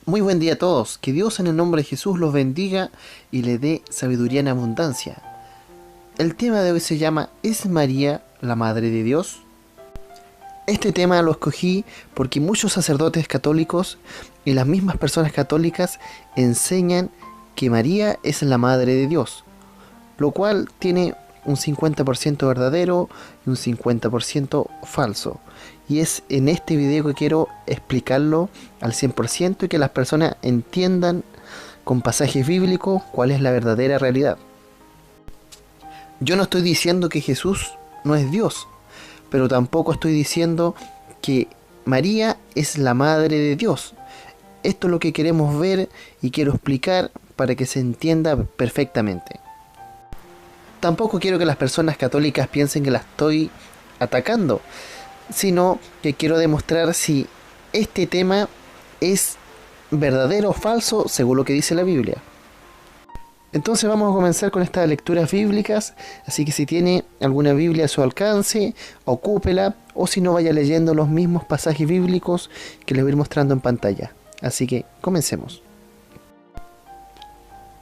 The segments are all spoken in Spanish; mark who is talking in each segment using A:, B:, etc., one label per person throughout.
A: Muy buen día a todos, que Dios en el nombre de Jesús los bendiga y le dé sabiduría en abundancia. El tema de hoy se llama ¿Es María la Madre de Dios? Este tema lo escogí porque muchos sacerdotes católicos y las mismas personas católicas enseñan que María es la Madre de Dios, lo cual tiene un 50% verdadero y un 50% falso. Y es en este video que quiero explicarlo al 100% y que las personas entiendan con pasajes bíblicos cuál es la verdadera realidad. Yo no estoy diciendo que Jesús no es Dios, pero tampoco estoy diciendo que María es la Madre de Dios. Esto es lo que queremos ver y quiero explicar para que se entienda perfectamente. Tampoco quiero que las personas católicas piensen que la estoy atacando, sino que quiero demostrar si este tema es verdadero o falso según lo que dice la Biblia. Entonces vamos a comenzar con estas lecturas bíblicas, así que si tiene alguna Biblia a su alcance, ocúpela, o si no, vaya leyendo los mismos pasajes bíblicos que les voy a ir mostrando en pantalla. Así que comencemos.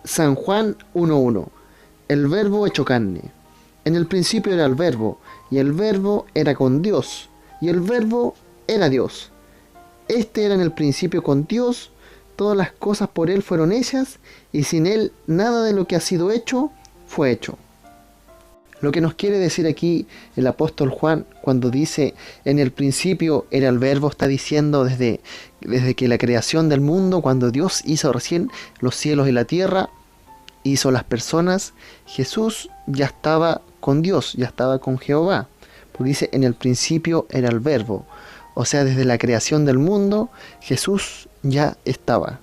A: San Juan 1:1. El Verbo hecho carne. En el principio era el Verbo, y el Verbo era con Dios, y el Verbo era Dios. Este era en el principio con Dios, todas las cosas por Él fueron hechas, y sin Él nada de lo que ha sido hecho fue hecho. Lo que nos quiere decir aquí el apóstol Juan cuando dice en el principio era el Verbo, está diciendo desde que la creación del mundo, cuando Dios hizo recién los cielos y la tierra, hizo las personas, Jesús ya estaba con Dios, ya estaba con Jehová. Porque dice en el principio era el Verbo. O sea, desde la creación del mundo, Jesús ya estaba.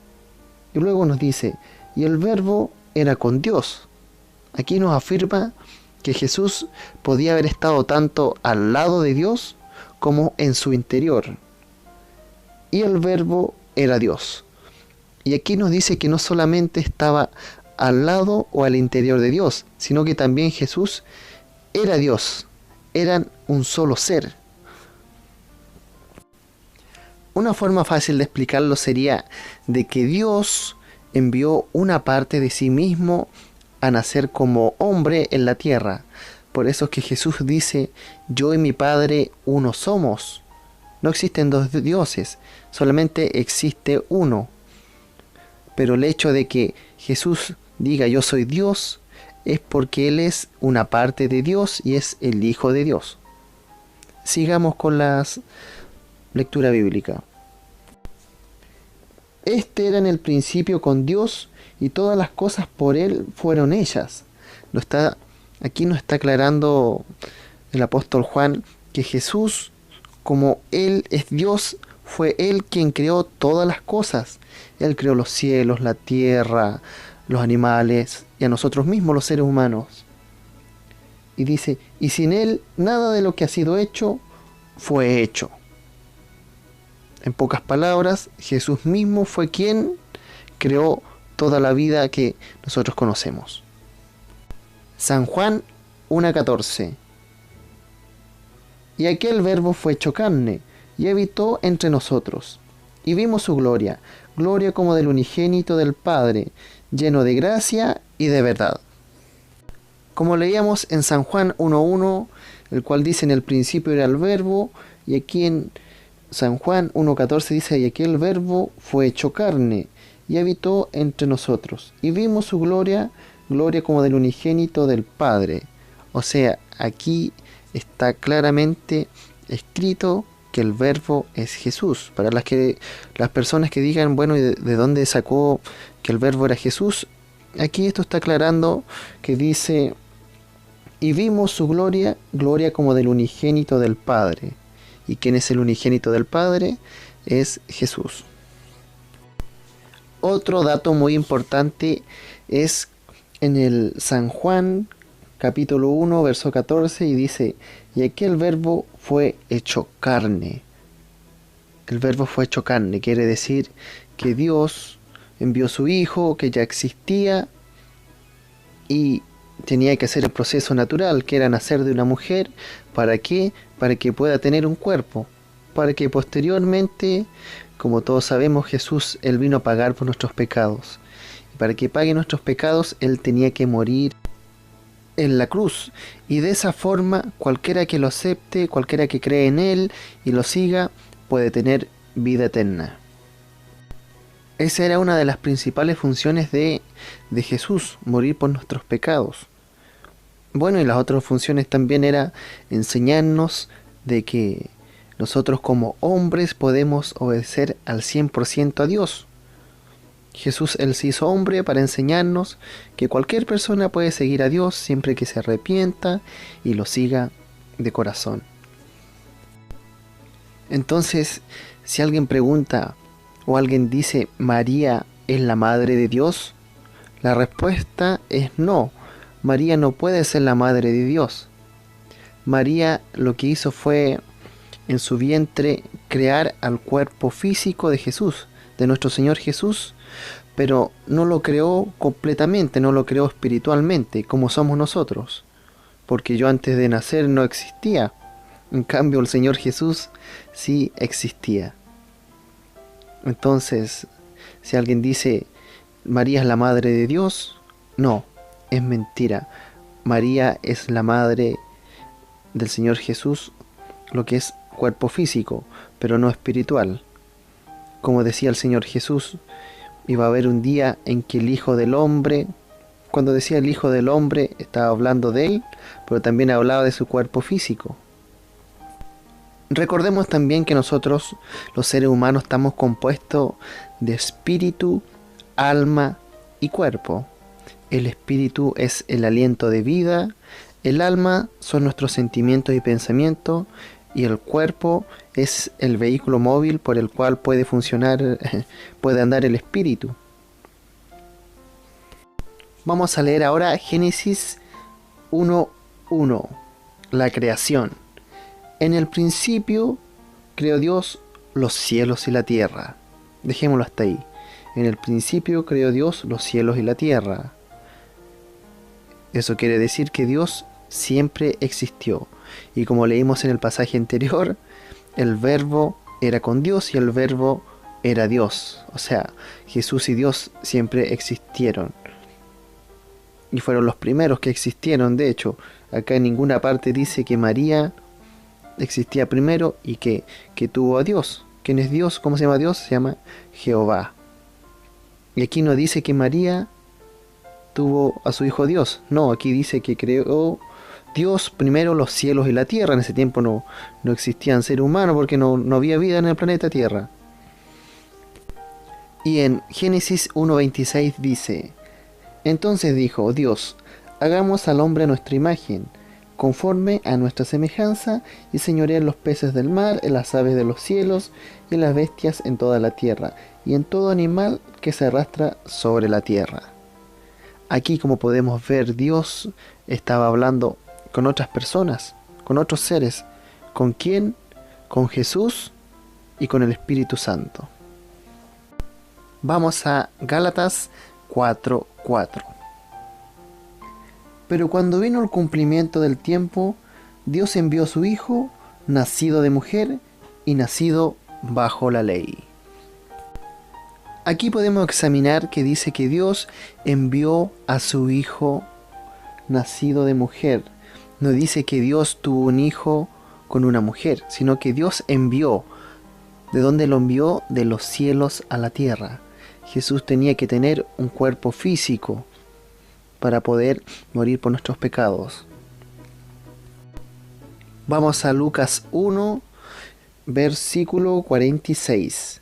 A: Y luego nos dice, y el Verbo era con Dios. Aquí nos afirma que Jesús podía haber estado tanto al lado de Dios como en su interior. Y el Verbo era Dios. Y aquí nos dice que no solamente estaba al lado o al interior de Dios, sino que también Jesús era Dios, eran un solo ser. Una forma fácil de explicarlo sería de que Dios envió una parte de sí mismo a nacer como hombre en la tierra. Por eso es que Jesús dice, yo y mi Padre uno somos. No existen dos dioses, solamente existe uno. Pero el hecho de que Jesús diga yo soy Dios es porque Él es una parte de Dios y es el Hijo de Dios. Sigamos con la lectura bíblica. Este era en el principio con Dios y todas las cosas por Él fueron hechas. Aquí nos está aclarando el apóstol Juan que Jesús, como Él es Dios, fue Él quien creó todas las cosas. Él creó los cielos, la tierra, los animales y a nosotros mismos los seres humanos. Y dice, y sin Él nada de lo que ha sido hecho fue hecho. En pocas palabras, Jesús mismo fue quien creó toda la vida que nosotros conocemos. San Juan 1:14. Y aquel Verbo fue hecho carne y habitó entre nosotros. Y vimos su gloria, gloria como del unigénito del Padre, lleno de gracia y de verdad. Como leíamos en San Juan 1:1, el cual dice en el principio era el Verbo, y aquí en San Juan 1:14 dice, y aquel Verbo fue hecho carne, y habitó entre nosotros. Y vimos su gloria, gloria como del unigénito del Padre. O sea, aquí está claramente escrito que el Verbo es Jesús. Para las personas que digan, bueno, ¿y de dónde sacó que el Verbo era Jesús? Aquí esto está aclarando que dice, y vimos su gloria, gloria como del unigénito del Padre. ¿Y quién es el unigénito del Padre? Es Jesús. Otro dato muy importante es en el San Juan capítulo 1 verso 14 y dice, y aquel Verbo fue hecho carne. El Verbo fue hecho carne, quiere decir que Dios envió a su Hijo, que ya existía y tenía que hacer el proceso natural, que era nacer de una mujer. ¿Para qué? Para que pueda tener un cuerpo, para que posteriormente Como todos sabemos, Jesús, Él vino a pagar por nuestros pecados. Y para que pague nuestros pecados, Él tenía que morir en la cruz. Y de esa forma, cualquiera que lo acepte, cualquiera que cree en Él y lo siga, puede tener vida eterna. Esa era una de las principales funciones de Jesús, morir por nuestros pecados. Bueno, y las otras funciones también era enseñarnos de que nosotros como hombres podemos obedecer al 100% a Dios. Jesús, Él se hizo hombre para enseñarnos que cualquier persona puede seguir a Dios siempre que se arrepienta y lo siga de corazón. Entonces, si alguien pregunta o alguien dice ¿María es la madre de Dios? La respuesta es no. María no puede ser la madre de Dios. María lo que hizo fue en su vientre crear al cuerpo físico de Jesús, de nuestro Señor Jesús, pero no lo creó completamente, no lo creó espiritualmente, como somos nosotros, porque yo antes de nacer no existía. En cambio, el Señor Jesús sí existía. Entonces, si alguien dice María es la madre de Dios, no, es mentira. María es la madre del Señor Jesús, lo que es cuerpo físico, pero no espiritual. Como decía el Señor Jesús, iba a haber un día en que el Hijo del Hombre, cuando decía el Hijo del Hombre, estaba hablando de Él, pero también hablaba de su cuerpo físico. Recordemos también que nosotros, los seres humanos, estamos compuestos de espíritu, alma y cuerpo. El espíritu es el aliento de vida, el alma son nuestros sentimientos y pensamientos, y el cuerpo es el vehículo móvil por el cual puede funcionar, puede andar el espíritu. Vamos a leer ahora Génesis 1:1, la creación. En el principio creó Dios los cielos y la tierra. Dejémoslo hasta ahí. En el principio creó Dios los cielos y la tierra. Eso quiere decir que Dios siempre existió. Y como leímos en el pasaje anterior, el verbo era con Dios y el verbo era Dios. O sea, Jesús y Dios siempre existieron. Y fueron los primeros que existieron. De hecho, acá en ninguna parte dice que María existía primero y que tuvo a Dios. ¿Quién es Dios? ¿Cómo se llama Dios? Se llama Jehová. Y aquí no dice que María tuvo a su hijo Dios. No, aquí dice que creó Dios primero los cielos y la tierra. En ese tiempo no existían seres humanos porque no había vida en el planeta Tierra. Y en Génesis 1:26 dice: Entonces dijo Dios, hagamos al hombre a nuestra imagen, conforme a nuestra semejanza, y señoree en los peces del mar, en las aves de los cielos, y en las bestias en toda la tierra, y en todo animal que se arrastra sobre la tierra. Aquí, como podemos ver, Dios estaba hablando con otras personas, con otros seres. ¿Con quién? Con Jesús y con el Espíritu Santo. Vamos a Gálatas 4:4. Pero cuando vino el cumplimiento del tiempo, Dios envió a su Hijo, nacido de mujer y nacido bajo la ley. Aquí podemos examinar que dice que Dios envió a su Hijo nacido de mujer. No dice que Dios tuvo un hijo con una mujer, sino que Dios envió. ¿De dónde lo envió? De los cielos a la tierra. Jesús tenía que tener un cuerpo físico para poder morir por nuestros pecados. Vamos a Lucas 1, versículo 46.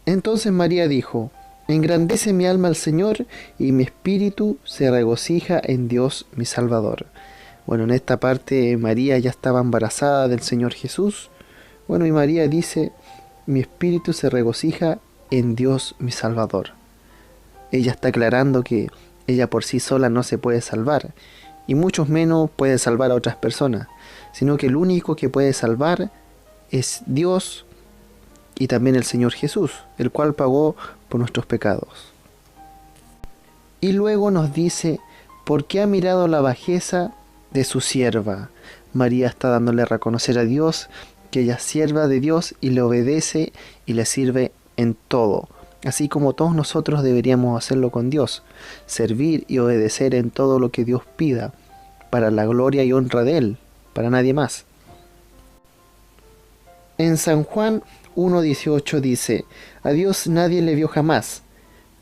A: Entonces María dijo: Engrandece mi alma al Señor, y mi espíritu se regocija en Dios mi Salvador. Bueno, en esta parte María ya estaba embarazada del Señor Jesús. Bueno, y María dice: mi espíritu se regocija en Dios mi Salvador. Ella está aclarando que ella por sí sola no se puede salvar, y mucho menos puede salvar a otras personas, sino que el único que puede salvar es Dios y también el Señor Jesús, el cual pagó por nuestros pecados. Y luego nos dice: porque ha mirado la bajeza de su sierva. María está dándole a reconocer a Dios que ella es sierva de Dios y le obedece y le sirve en todo, así como todos nosotros deberíamos hacerlo con Dios, servir y obedecer en todo lo que Dios pida, para la gloria y honra de Él, para nadie más. En San Juan 1:18 dice: a Dios nadie le vio jamás.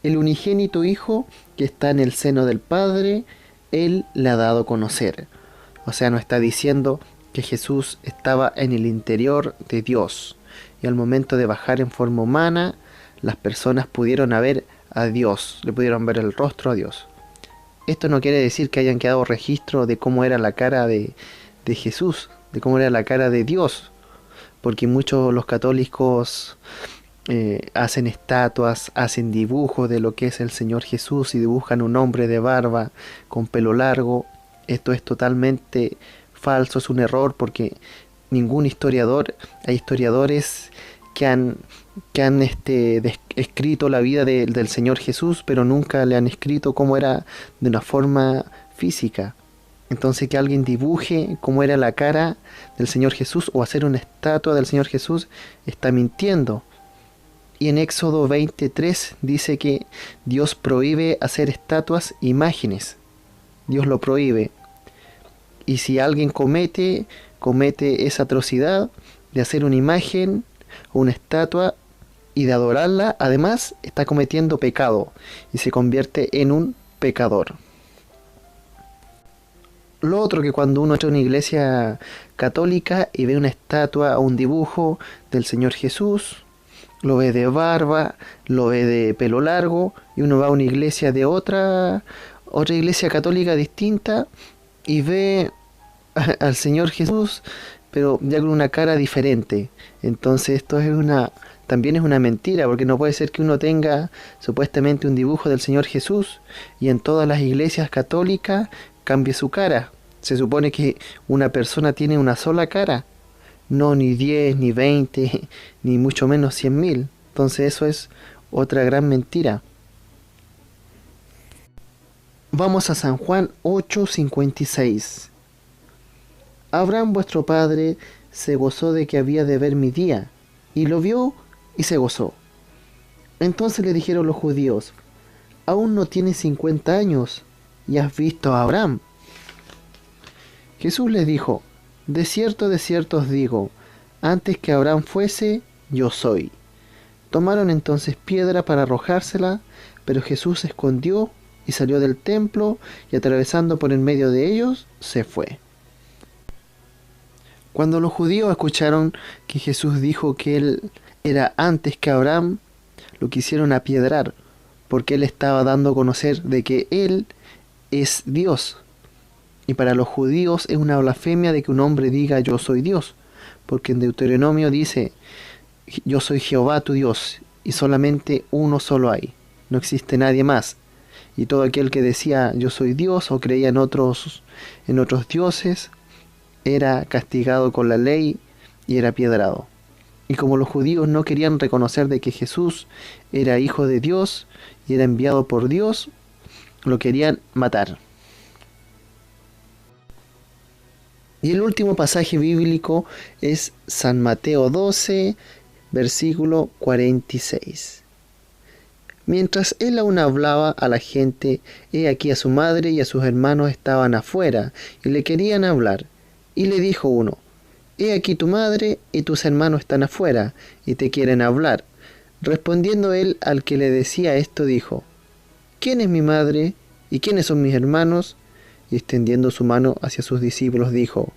A: El unigénito Hijo que está en el seno del Padre, Él le ha dado a conocer. O sea, nos está diciendo que Jesús estaba en el interior de Dios. Y al momento de bajar en forma humana, las personas pudieron ver a Dios, le pudieron ver el rostro a Dios. Esto no quiere decir que hayan quedado registro de cómo era la cara de Jesús, de cómo era la cara de Dios, porque muchos los católicos hacen estatuas, hacen dibujos de lo que es el Señor Jesús y dibujan un hombre de barba con pelo largo. Esto es totalmente falso, es un error, porque ningún historiador, hay historiadores que han escrito la vida del Señor Jesús, pero nunca le han escrito cómo era de una forma física. Entonces, que alguien dibuje cómo era la cara del Señor Jesús o hacer una estatua del Señor Jesús, está mintiendo. Y en Éxodo 23 dice que Dios prohíbe hacer estatuas, imágenes. Dios lo prohíbe. Y si alguien comete esa atrocidad de hacer una imagen o una estatua y de adorarla, además está cometiendo pecado y se convierte en un pecador. Lo otro, que cuando uno entra a una iglesia católica y ve una estatua o un dibujo del Señor Jesús, lo ve de barba, lo ve de pelo largo, y uno va a una iglesia de otra iglesia católica distinta y ve al Señor Jesús, pero ya con una cara diferente. Entonces esto también es una mentira, porque no puede ser que uno tenga supuestamente un dibujo del Señor Jesús y en todas las iglesias católicas cambie su cara. Se supone que una persona tiene una sola cara, no ni 10, ni 20, ni mucho menos 100.000. Entonces eso es otra gran mentira. Vamos a San Juan 8:56. Abraham vuestro padre se gozó de que había de ver mi día, y lo vio y se gozó. Entonces le dijeron los judíos: aún no tienes 50 años, y has visto a Abraham. Jesús les dijo: de cierto os digo, antes que Abraham fuese, yo soy. Tomaron entonces piedra para arrojársela, pero Jesús se escondió y salió del templo, y atravesando por en medio de ellos, se fue. Cuando los judíos escucharon que Jesús dijo que él era antes que Abraham, lo quisieron apiedrar, porque él estaba dando a conocer de que él es Dios. Y para los judíos es una blasfemia de que un hombre diga yo soy Dios, porque en Deuteronomio dice: yo soy Jehová tu Dios, y solamente uno solo hay, no existe nadie más. Y todo aquel que decía yo soy Dios o creía en otros dioses era castigado con la ley y era apiedrado. Y como los judíos no querían reconocer de que Jesús era hijo de Dios y era enviado por Dios, lo querían matar. Y el último pasaje bíblico es San Mateo 12, versículo 46. Mientras él aún hablaba a la gente, he aquí a su madre y a sus hermanos estaban afuera y le querían hablar. Y le dijo uno: he aquí tu madre y tus hermanos están afuera y te quieren hablar. Respondiendo él al que le decía esto, dijo: ¿quién es mi madre y quiénes son mis hermanos? Y extendiendo su mano hacia sus discípulos dijo: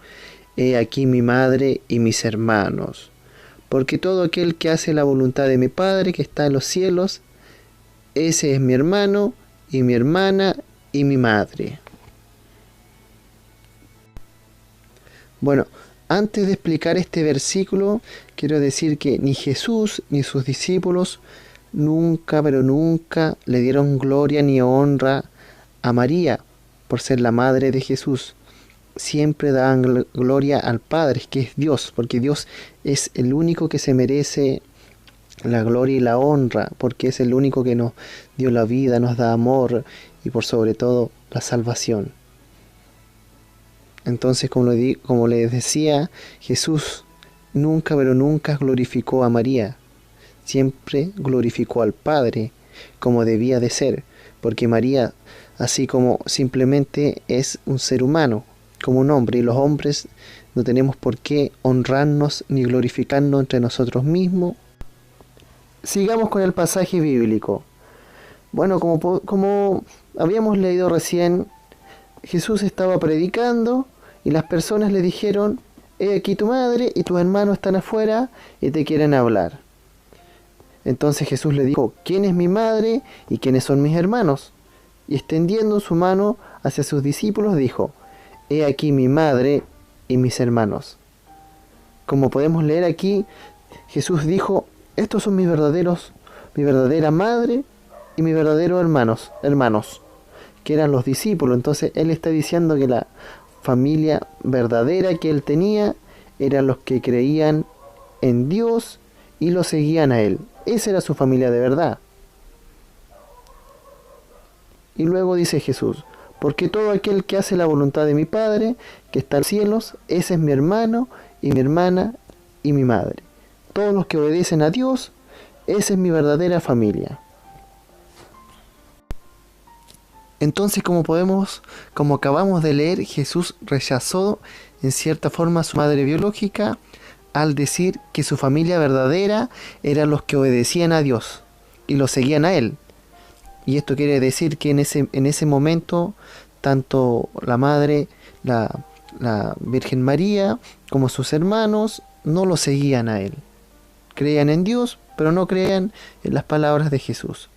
A: he aquí mi madre y mis hermanos. Porque todo aquel que hace la voluntad de mi Padre que está en los cielos, ese es mi hermano y mi hermana y mi madre. Bueno, antes de explicar este versículo, quiero decir que ni Jesús ni sus discípulos nunca, pero nunca le dieron gloria ni honra a María por ser la madre de Jesús. Siempre daban gloria al Padre, que es Dios, porque Dios es el único que se merece la gloria y la honra, porque es el único que nos dio la vida, nos da amor y por sobre todo la salvación. Entonces, como les decía, Jesús nunca, pero nunca glorificó a María, siempre glorificó al Padre como debía de ser, porque María, así como simplemente es un ser humano, como un hombre, y los hombres no tenemos por qué honrarnos ni glorificarnos entre nosotros mismos. Sigamos con el pasaje bíblico. Bueno, como habíamos leído recién, Jesús estaba predicando y las personas le dijeron: he aquí tu madre y tus hermanos están afuera y te quieren hablar. Entonces Jesús le dijo: ¿quién es mi madre y quiénes son mis hermanos? Y extendiendo su mano hacia sus discípulos dijo: he aquí mi madre y mis hermanos. Como podemos leer aquí, Jesús dijo: estos son mi verdadera madre y mis verdaderos hermanos, que eran los discípulos. Entonces él está diciendo que la familia verdadera que él tenía eran los que creían en Dios y lo seguían a él. Esa era su familia de verdad. Y luego dice Jesús: porque todo aquel que hace la voluntad de mi Padre, que está en los cielos, ese es mi hermano y mi hermana y mi madre. Todos los que obedecen a Dios, esa es mi verdadera familia. Entonces, como acabamos de leer, Jesús rechazó en cierta forma a su madre biológica al decir que su familia verdadera eran los que obedecían a Dios y lo seguían a Él. Y esto quiere decir que en ese momento, tanto la madre, la Virgen María, como sus hermanos, no lo seguían a Él. Creían en Dios, pero no creían en las palabras de Jesús.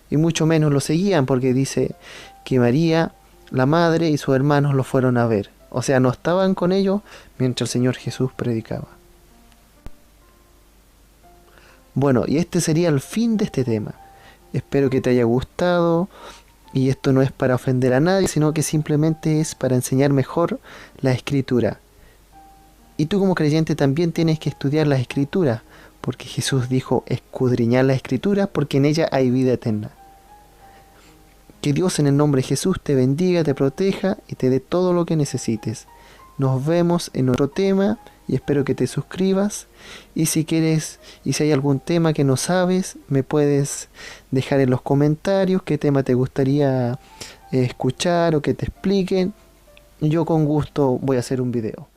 A: Y mucho menos lo seguían, porque dice que María, la madre, y sus hermanos lo fueron a ver. O sea, no estaban con ellos mientras el Señor Jesús predicaba. Bueno, y este sería el fin de este tema. Espero que te haya gustado, y esto no es para ofender a nadie, sino que simplemente es para enseñar mejor la Escritura. Y tú como creyente también tienes que estudiar las Escrituras, porque Jesús dijo: escudriñar las Escrituras, porque en ellas hay vida eterna. Que Dios en el nombre de Jesús te bendiga, te proteja y te dé todo lo que necesites. Nos vemos en otro tema y espero que te suscribas. Y si quieres, y si hay algún tema que no sabes, me puedes dejar en los comentarios qué tema te gustaría escuchar o que te expliquen. Y yo con gusto voy a hacer un video.